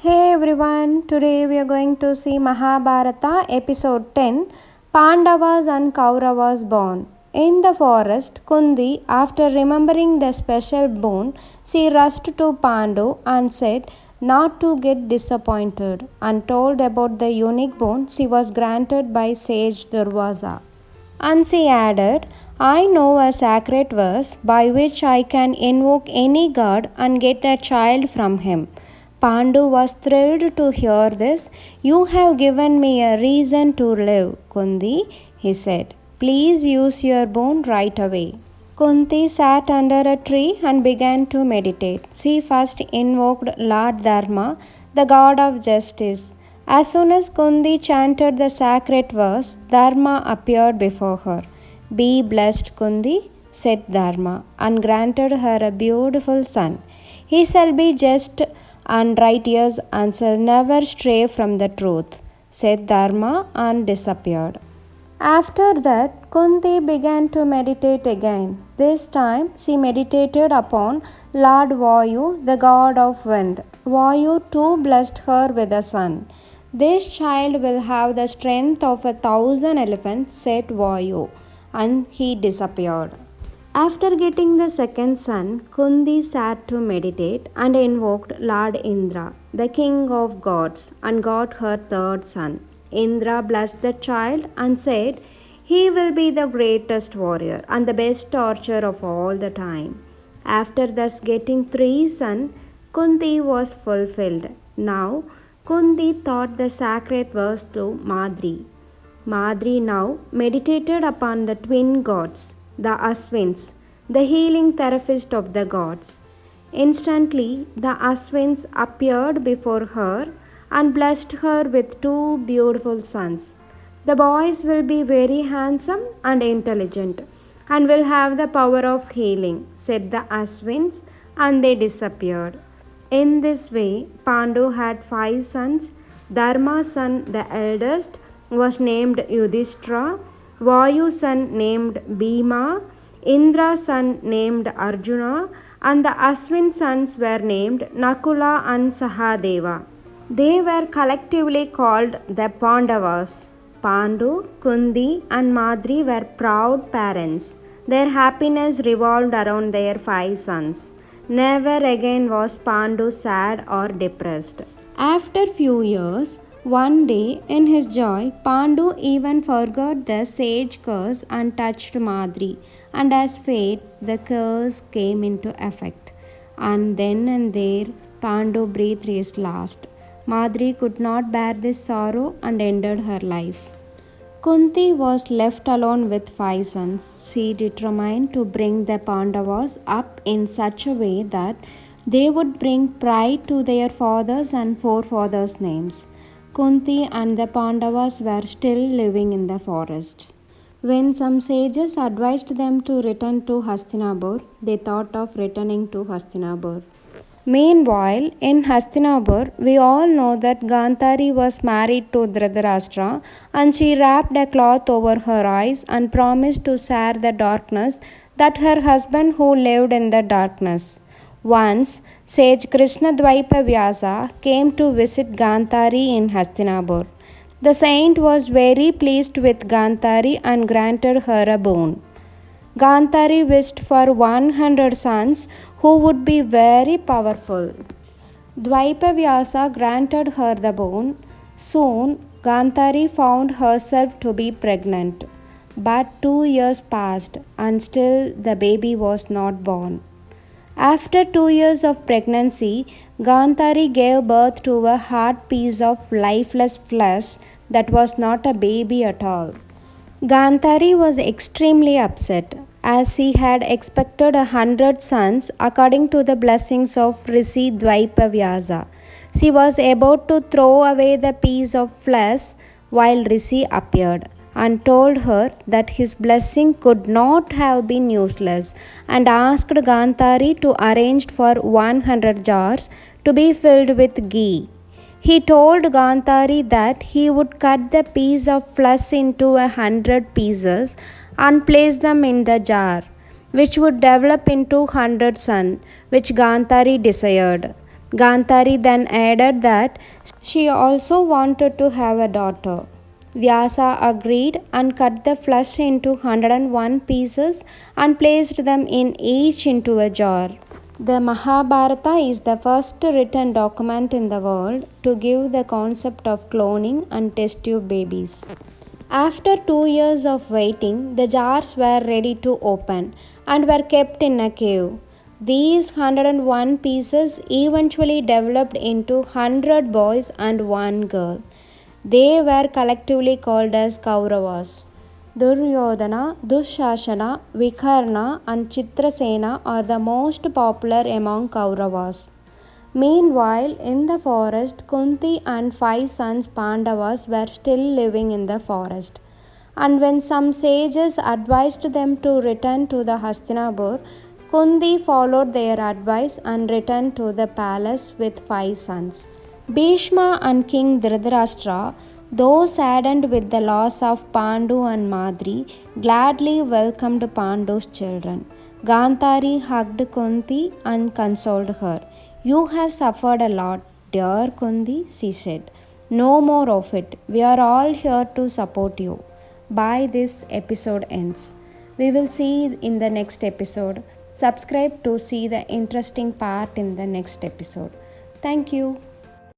Hey everyone, today we are going to see Mahabharata episode 10 Pandavas and Kauravas born. In the forest, Kundi, after remembering the special boon, she rushed to Pandu and said not to get disappointed and told about the unique boon she was granted by sage Durvasa. And she added, I know a sacred verse by which I can invoke any god and get a child from him. Pandu was thrilled to hear this. You have given me a reason to live, Kundi, he said. Please use your boon right away. Kunti sat under a tree and began to meditate. She first invoked Lord Dharma, the god of justice. As soon as Kundi chanted the sacred verse, Dharma appeared before her. Be blessed, Kundi, said Dharma, and granted her a beautiful son. He shall be just and righteous and shall never stray from the truth, said Dharma and disappeared. After that, Kunti began to meditate again. This time, she meditated upon Lord Vayu, the god of wind. Vayu too blessed her with a son. This child will have the strength of 1,000 elephants, said Vayu, and he disappeared. After getting the second son, Kundi sat to meditate and invoked Lord Indra, the king of gods, and got her third son. Indra blessed the child and said, he will be the greatest warrior and the best archer of all the time. After thus getting three sons, Kunti was fulfilled. Now, Kunti taught the sacred verse to Madri. Madri now meditated upon the twin gods, the Aswins, the healing therapist of the gods. Instantly, the Aswins appeared before her and blessed her with two beautiful sons. The boys will be very handsome and intelligent and will have the power of healing, said the Aswins, and they disappeared. In this way, Pandu had five sons. Dharma's son, the eldest, was named Yudhishthira, Vayu's son named Bhima, Indra's son named Arjuna, and the Aswin sons were named Nakula and Sahadeva. They were collectively called the Pandavas. Pandu, Kundi, and Madri were proud parents. Their happiness revolved around their five sons. Never again was Pandu sad or depressed. After few years, one day, in his joy, Pandu even forgot the sage curse and touched Madri, and as fate, the curse came into effect. And then and there, Pandu breathed his last. Madri could not bear this sorrow and ended her life. Kunti was left alone with five sons. She determined to bring the Pandavas up in such a way that they would bring pride to their fathers and forefathers' names. Kunti and the Pandavas were still living in the forest. When some sages advised them to return to Hastinapur, they thought of returning to Hastinapur. Meanwhile, in Hastinapur, we all know that Gandhari was married to Dhritarashtra and she wrapped a cloth over her eyes and promised to share the darkness that her husband who lived in the darkness. Once, sage Krishna Dvaipa Vyasa came to visit Gandhari in Hastinapur. The saint was very pleased with Gandhari and granted her a boon. Gandhari wished for 100 sons who would be very powerful. Dvaipavyasa granted her the boon. Soon, Gandhari found herself to be pregnant. But 2 years passed and still the baby was not born. After 2 years of pregnancy, Gandhari gave birth to a hard piece of lifeless flesh that was not a baby at all. Gandhari was extremely upset, as she had expected 100 sons according to the blessings of Rishi Dvaipavyasa. She was about to throw away the piece of flesh while Rishi appeared and told her that his blessing could not have been useless and asked Gandhari to arrange for 100 jars to be filled with ghee. He told Gandhari that he would cut the piece of flesh into 100 pieces and place them in the jar, which would develop into 100 sons, which Gandhari desired. Gantari then added that she also wanted to have a daughter. Vyasa agreed and cut the flesh into 101 pieces and placed them in each into a jar. The Mahabharata is the first written document in the world to give the concept of cloning and test tube babies. After 2 years of waiting, the jars were ready to open and were kept in a cave. These 101 pieces eventually developed into 100 boys and one girl. They were collectively called as Kauravas. Duryodhana, Dushashana, Vikarna, and Chitrasena are the most popular among Kauravas. Meanwhile, in the forest, Kunti and 5 sons Pandavas were still living in the forest. And when some sages advised them to return to the Hastinapur, Kunti followed their advice and returned to the palace with 5 sons. Bhishma and King Dhritarashtra, though saddened with the loss of Pandu and Madri, gladly welcomed Pandu's children. Gantari hugged Kunti and consoled her. You have suffered a lot, dear Kunti, she said. No more of it. We are all here to support you. By this episode ends. We will see in the next episode. Subscribe to see the interesting part in the next episode. Thank you.